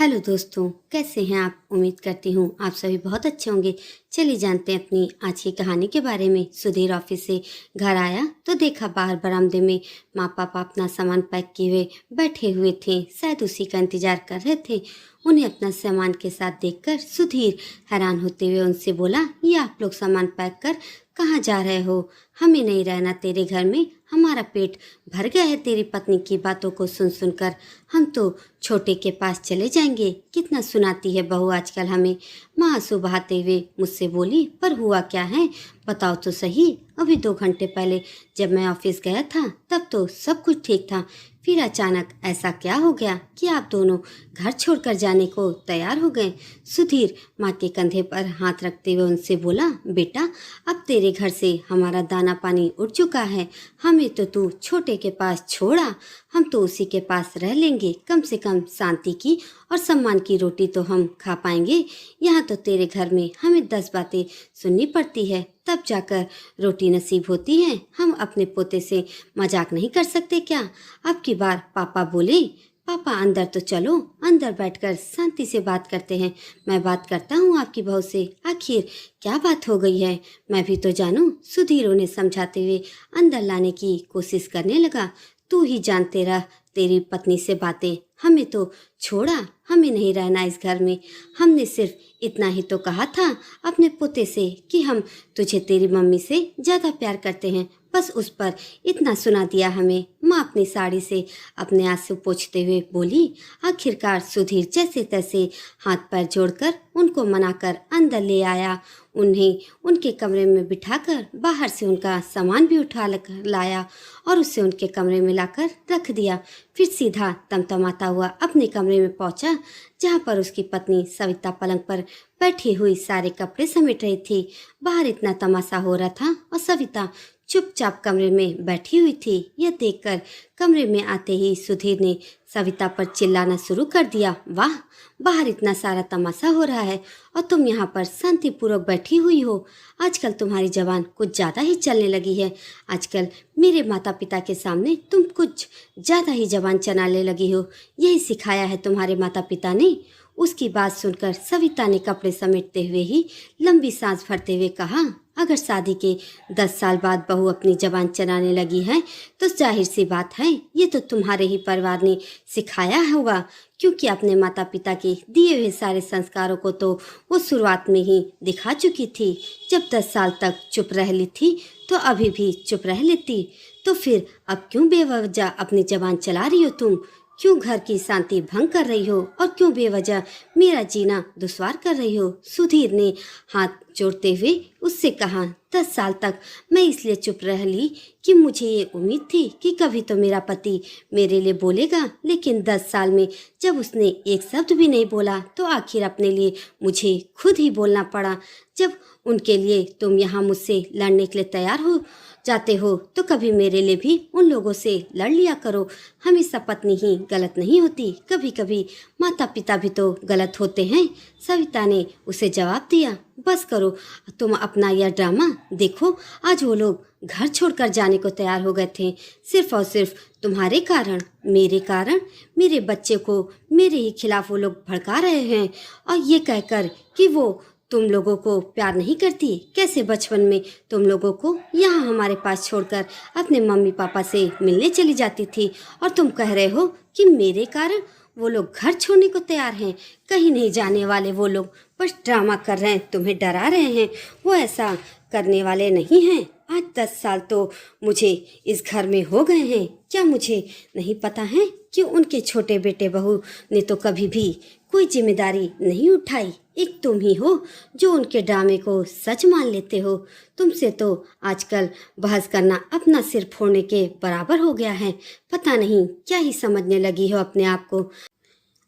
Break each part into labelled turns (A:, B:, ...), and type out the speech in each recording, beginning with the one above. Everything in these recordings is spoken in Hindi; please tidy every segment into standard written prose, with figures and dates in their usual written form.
A: हेलो दोस्तों, कैसे हैं आप? उम्मीद करती हूँ आप सभी बहुत अच्छे होंगे। चलिए जानते हैं अपनी आज की कहानी के बारे में। सुधीर ऑफिस से घर आया तो देखा बाहर बरामदे में माँ पापा अपना सामान पैक किए हुए बैठे हुए थे। शायद उसी का इंतजार कर रहे थे। उन्हें अपना सामान के साथ देखकर सुधीर हैरान होते हुए उनसे बोला, ये आप लोग सामान पैक कर कहाँ जा रहे हो? हमें नहीं रहना तेरे घर में। हमारा पेट भर गया है तेरी पत्नी की बातों को सुन सुनकर। हम तो छोटे के पास चले जाएंगे। कितना सुनाती है बहू आजकल हमें। माँ आंसू बहाते हुए मुझसे बोली, पर हुआ क्या है बताओ तो सही। अभी 2 घंटे पहले जब मैं ऑफिस गया था तब तो सब कुछ ठीक था। फिर अचानक ऐसा क्या हो गया कि आप दोनों घर छोड़कर जाने को तैयार हो गए? सुधीर माँ के कंधे पर हाथ रखते हुए उनसे बोला, बेटा अब तेरे घर से हमारा दाना पानी उड़ चुका है। हमें तो तू छोटे के पास छोड़ा। हम तो उसी के पास रह लेंगे। कम से कम शांति की और सम्मान की रोटी तो हम खा पाएंगे। यहाँ तो तेरे घर में हमें 10 बातें सुननी पड़ती है, तब जाकर रोटी नसीब होती है। हम अपने पोते से मजाक नहीं कर सकते क्या? अब की बार पापा बोले, पापा अंदर तो चलो, अंदर बैठकर शांति से बात करते हैं। मैं बात करता हूँ आपकी बहू से। आखिर क्या बात हो गई है, मैं भी तो जानूं। सुधीर उन्हें समझाते हुए अंदर लाने की कोशिश करने लगा। तू ही जानते रह तेरी पत्नी से बातें। हमें तो छोड़ा, हमें नहीं रहना इस घर में। हमने सिर्फ इतना ही तो कहा था अपने पोते से कि हम तुझे तेरी मम्मी से ज़्यादा प्यार करते हैं। बस उस पर इतना सुना दिया हमें। माँ अपनी साड़ी से अपने आंसू पोंछते हुए बोली। आखिरकार सुधीर जैसे तैसे हाथ पैर जोड़कर उनको मनाकर अंदर ले आया। उन्हें उनके कमरे में बिठाकर बाहर से उनका सामान भी उठा लाया और उसे उनके कमरे में लाकर रख दिया। फिर सीधा तमतमाता हुआ अपने कमरे में पहुंचा, जहां पर उसकी पत्नी सविता पलंग पर बैठी हुई सारे कपड़े समेट रही थी। बाहर इतना तमाशा हो रहा था और सविता चुपचाप कमरे में बैठी हुई थी। यह देखकर कमरे में आते ही सुधीर ने सविता पर चिल्लाना शुरू कर दिया, वाह, बाहर इतना सारा तमाशा हो रहा है और तुम यहाँ पर शांतिपूर्वक बैठी हुई हो। आजकल तुम्हारी जबान कुछ ज़्यादा ही चलने लगी है। आजकल मेरे माता पिता के सामने तुम कुछ ज़्यादा ही जबान चलाने लगी हो। यही सिखाया है तुम्हारे माता पिता ने? उसकी बात सुनकर सविता ने कपड़े समेटते हुए ही लंबी सांस भरते हुए कहा, अगर शादी के 10 साल बाद बहू अपनी जबान चलाने लगी है तो जाहिर सी बात है ये तो तुम्हारे ही परिवार ने सिखाया होगा, क्योंकि अपने माता पिता के दिए हुए सारे संस्कारों को तो वो शुरुआत में ही दिखा चुकी थी। जब 10 साल तक चुप रह ली थी तो अभी भी चुप रह लेती। तो फिर अब क्यों बेवजह अपनी जबान चला रही हो तुम? क्यों घर की शांति भंग कर रही हो और क्यों बेवजह मेरा जीना दुश्वार कर रही हो? सुधीर ने हाथ जोड़ते हुए उससे कहा, 10 साल तक मैं इसलिए चुप रह ली कि मुझे ये उम्मीद थी कि कभी तो मेरा पति मेरे लिए बोलेगा, लेकिन 10 साल में जब उसने एक शब्द भी नहीं बोला तो आखिर अपने लिए मुझे खुद ही बोलना पड़ा। जब उनके लिए तुम यहाँ मुझसे लड़ने के लिए तैयार हो जाते हो तो कभी मेरे लिए भी उन लोगों से लड़ लिया करो। हमेशा पत्नी ही गलत नहीं होती, कभी कभी माता पिता भी तो गलत होते हैं। सविता ने उसे जवाब दिया, बस करो तुम अपना यह ड्रामा। देखो आज वो लोग घर छोड़कर जाने को तैयार हो गए थे, सिर्फ और सिर्फ तुम्हारे कारण, मेरे कारण। मेरे बच्चे को मेरे ही खिलाफ वो लोग भड़का रहे हैं और ये कहकर कि वो तुम लोगों को प्यार नहीं करती। कैसे बचपन में तुम लोगों को यहाँ हमारे पास छोड़कर अपने मम्मी पापा से मिलने चली जाती थी और तुम कह रहे हो कि मेरे कारण वो लोग घर छोड़ने को तैयार हैं। कहीं नहीं जाने वाले वो लोग, बस ड्रामा कर रहे हैं, तुम्हें डरा रहे हैं। वो ऐसा करने वाले नहीं हैं। आज 10 साल तो मुझे इस घर में हो गए हैं। क्या मुझे नहीं पता है कि उनके छोटे बेटे बहू ने तो कभी भी कोई जिम्मेदारी नहीं उठाई। एक तुम ही हो जो उनके ड्रामे को सच मान लेते हो। तुमसे तो आजकल बहस करना अपना सिर फोड़ने के बराबर हो गया है। पता नहीं क्या ही समझने लगी हो अपने आप को।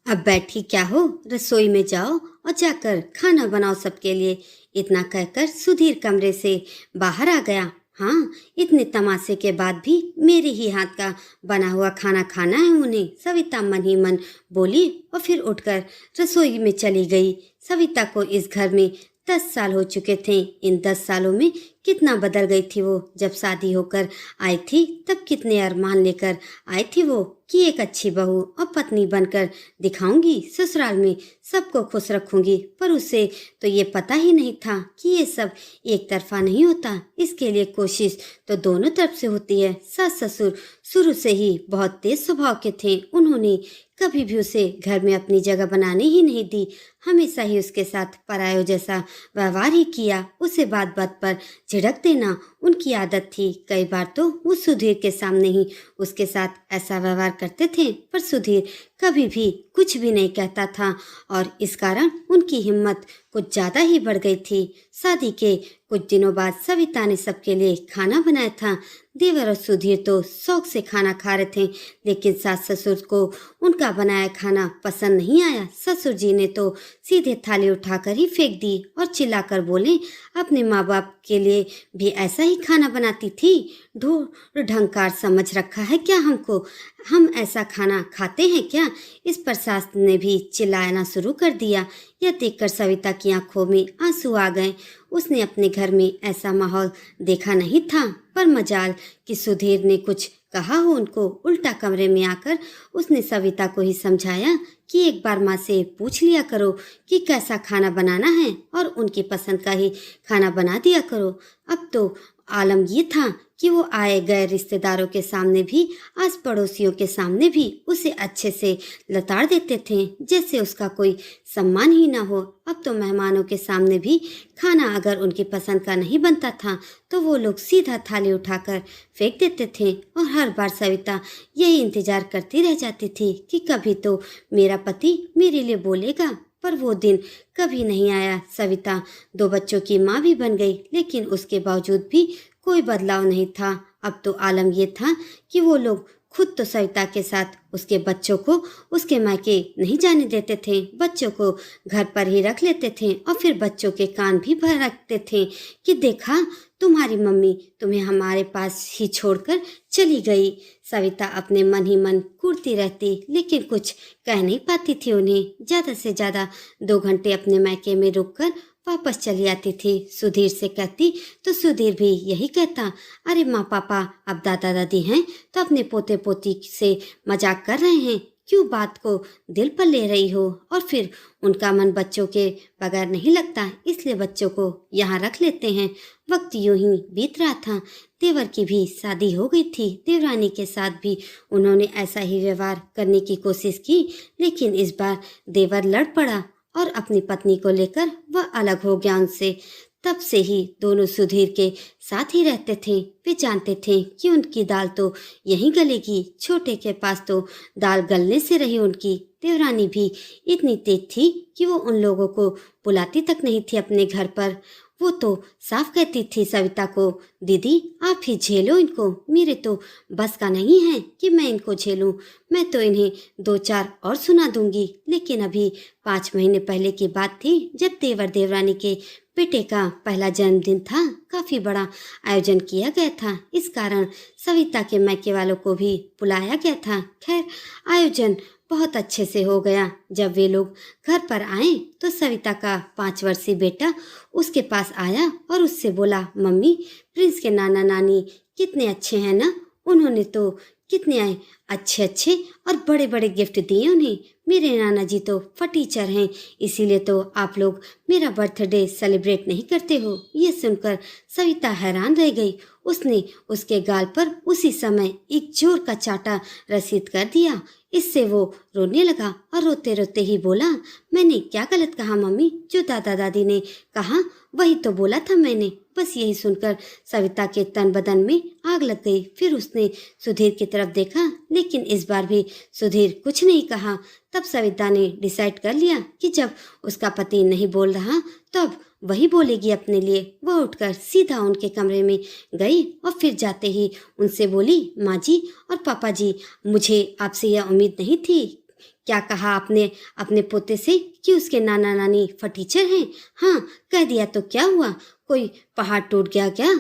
A: अब बैठी क्या हो, रसोई में जाओ और जाकर खाना बनाओ सबके लिए। इतना कहकर सुधीर कमरे से बाहर आ गया। हाँ, इतने तमाशे के बाद भी मेरे ही हाथ का बना हुआ खाना खाना है उन्हें, सविता मन ही मन बोली और फिर उठकर रसोई में चली गई। सविता को इस घर में 10 साल हो चुके थे। इन 10 सालों में कितना बदल गई थी वो। जब शादी होकर आई थी तब कितने अरमान लेकर आई थी वो कि एक अच्छी बहू और पत्नी बनकर दिखाऊंगी, ससुराल में सबको खुश रखूंगी। पर उसे तो ये पता ही नहीं था कि ये सब एक तरफा नहीं होता। इसके लिए कोशिश तो दोनों तरफ से होती है। सास ससुर शुरू से ही बहुत तेज स्वभाव के थे। उन्होंने कभी भी उसे घर में अपनी जगह बनाने ही नहीं दी। हमेशा ही उसके साथ परायों जैसा व्यवहार ही किया। उसे बात बात पर झिड़क देना उनकी आदत थी। कई बार तो वो सुधीर के सामने ही उसके साथ ऐसा व्यवहार करते थे, पर सुधीर कभी भी कुछ भी नहीं कहता था और इस कारण उनकी हिम्मत कुछ ज्यादा ही बढ़ गई थी। शादी के कुछ दिनों बाद सविता ने सबके लिए खाना बनाया था। देवर और सुधीर तो शौक से खाना खा रहे थे, लेकिन सास ससुर को उनका बनाया खाना पसंद नहीं आया। ससुर जी ने तो सीधे थाली उठाकर ही फेंक दी और चिल्लाकर बोले, अपने माँ बाप के लिए भी ऐसा ही खाना बनाती थी? ढोर ढंकार समझ रखा है क्या हमको? हम ऐसा खाना खाते हैं क्या? इस पर सास ने भी चिल्लाना शुरू कर दिया। यह देखकर सविता की आंखों में आंसू आ गए। उसने अपने घर में ऐसा माहौल देखा नहीं था, पर मजाल कि सुधीर ने कुछ कहा हो उनको। उल्टा कमरे में आकर उसने सविता को ही समझाया कि एक बार माँ से पूछ लिया करो कि कैसा खाना बनाना है और उनकी पसंद का ही खाना बना दिया करो। अब तो आलम ये था कि वो आए गए रिश्तेदारों के सामने भी, आस पड़ोसियों के सामने भी उसे अच्छे से लताड़ देते थे, जैसे उसका कोई सम्मान ही ना हो। अब तो मेहमानों के सामने भी खाना अगर उनकी पसंद का नहीं बनता था तो वो लोग सीधा थाली उठाकर फेंक देते थे और हर बार सविता यही इंतजार करती रह जाती थी कि कभी तो मेरा पति मेरे लिए बोलेगा। पर वो दिन कभी नहीं आया। सविता 2 बच्चों की माँ भी बन गई, लेकिन उसके बावजूद भी कोई बदलाव नहीं था। अब तो आलम ये था कि वो लोग खुद तो सविता के साथ उसके बच्चों को उसके मायके नहीं जाने देते थे। बच्चों को घर पर ही रख लेते थे और फिर बच्चों के कान भी भर रखते थे कि देखा, तुम्हारी मम्मी तुम्हें हमारे पास ही छोड़कर चली गई। सविता अपने मन ही मन कूटती रहती, लेकिन कुछ कह नहीं पाती थी उन्हें। ज्यादा से ज्यादा 2 घंटे अपने मायके में रुककर वापस चली आती थी। सुधीर से कहती तो सुधीर भी यही कहता, अरे माँ पापा अब दादा दादी हैं तो अपने पोते पोती से मजाक कर रहे हैं, क्यों बात को दिल पर ले रही हो? और फिर उनका मन बच्चों के बगैर नहीं लगता, इसलिए बच्चों को यहाँ रख लेते हैं। वक्त यूं ही बीत रहा था। देवर की भी शादी हो गई थी। देवरानी के साथ भी उन्होंने ऐसा ही व्यवहार करने की कोशिश की, लेकिन इस बार देवर लड़ पड़ा और अपनी पत्नी को लेकर वह अलग हो गया उनसे। तब से ही दोनों सुधीर के साथ ही रहते थे। वे जानते थे कि उनकी दाल तो यहीं गलेगी। छोटे के पास तो दाल गलने से रही उनकी। देवरानी भी इतनी तेज थी कि वो उन लोगों को बुलाती तक नहीं थी अपने घर पर। वो तो साफ कहती थी सविता को, दीदी आप ही झेलो इनको, मेरे तो बस का नहीं है कि मैं इनको झेलूं। मैं तो इन्हें 2-4 और सुना दूंगी। लेकिन अभी 5 महीने पहले की बात थी, जब देवर देवरानी के बेटे का पहला जन्मदिन था। काफी बड़ा आयोजन किया गया था, इस कारण सविता के मायके वालों को भी बुलाया गया था। खैर, आयोजन बहुत अच्छे से हो गया। जब वे लोग घर पर आए तो सविता का 5 वर्षीय बेटा उसके पास आया और उससे बोला, मम्मी प्रिंस के नाना नानी कितने अच्छे हैं ना, उन्होंने तो कितने अच्छे अच्छे और बड़े बड़े गिफ्ट दिए उन्हें। मेरे नाना जी तो फटीचर हैं, इसीलिए तो आप लोग मेरा बर्थडे सेलिब्रेट नहीं करते हो। ये सुनकर सविता हैरान रह गई। उसने उसके गाल पर उसी समय एक जोर का चाटा रसीद कर दिया। इससे वो रोने लगा और रोते रोते ही बोला, मैंने क्या गलत कहा मम्मी? जो दादा दादी ने कहा वही तो बोला था मैंने। बस यही सुनकर सविता के तन बदन में आग लग गई। फिर उसने सुधीर की तरफ देखा, लेकिन इस बार भी सुधीर कुछ नहीं कहा। तब सविता ने डिसाइड कर लिया कि जब उसका पति नहीं बोल रहा तब वही बोलेगी अपने लिए। वह उठकर सीधा उनके कमरे में गई और फिर जाते ही उनसे बोली, माँ जी और पापा जी, मुझे आपसे यह उम्मीद नहीं थी। क्या कहा आपने अपने पोते से कि उसके नाना नानी फटीचर हैं? हाँ, कह दिया तो क्या हुआ? कोई पहाड़ टूट गया क्या?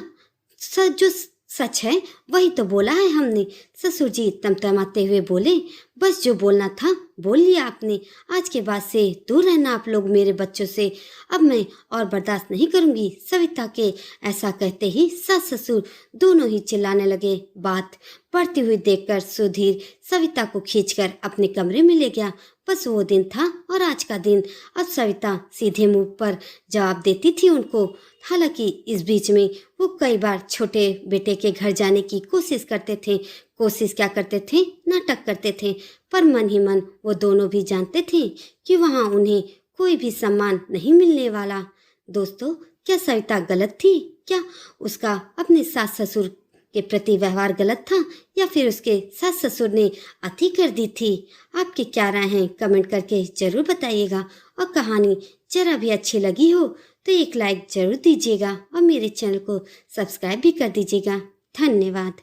A: जो सच है, वही तो बोला है हमने। ससुर जी तमतमाते हुए बोले, बस जो बोलना था बोल लिया आपने। आज के बाद से दूर रहना आप लोग मेरे बच्चों से। अब मैं और बर्दाश्त नहीं करूंगी। सविता के ऐसा कहते ही सास ससुर दोनों ही चिल्लाने लगे। बात बढ़ती हुई देखकर सुधीर सविता को खींचकर अपने कमरे में ले गया। बस वो दिन था और आज का दिन। अब सविता सीधे मुंह पर जवाब देती थी उनको। हालांकि इस बीच में वो कई बार छोटे बेटे के घर जाने की कोशिश करते थे। कोशिश क्या करते थे, नाटक करते थे, पर मन ही मन वो दोनों भी जानते थे कि वहाँ उन्हें कोई भी सम्मान नहीं मिलने वाला। दोस्तों, क्या सविता गलत थी? क्या उसका अपने सास ससुर के प्रति व्यवहार गलत था, या फिर उसके सास ससुर ने अति कर दी थी? आपकी क्या राय है कमेंट करके जरूर बताइएगा। और कहानी जरा भी अच्छी लगी हो तो एक लाइक जरूर दीजिएगा और मेरे चैनल को सब्सक्राइब भी कर दीजिएगा। धन्यवाद।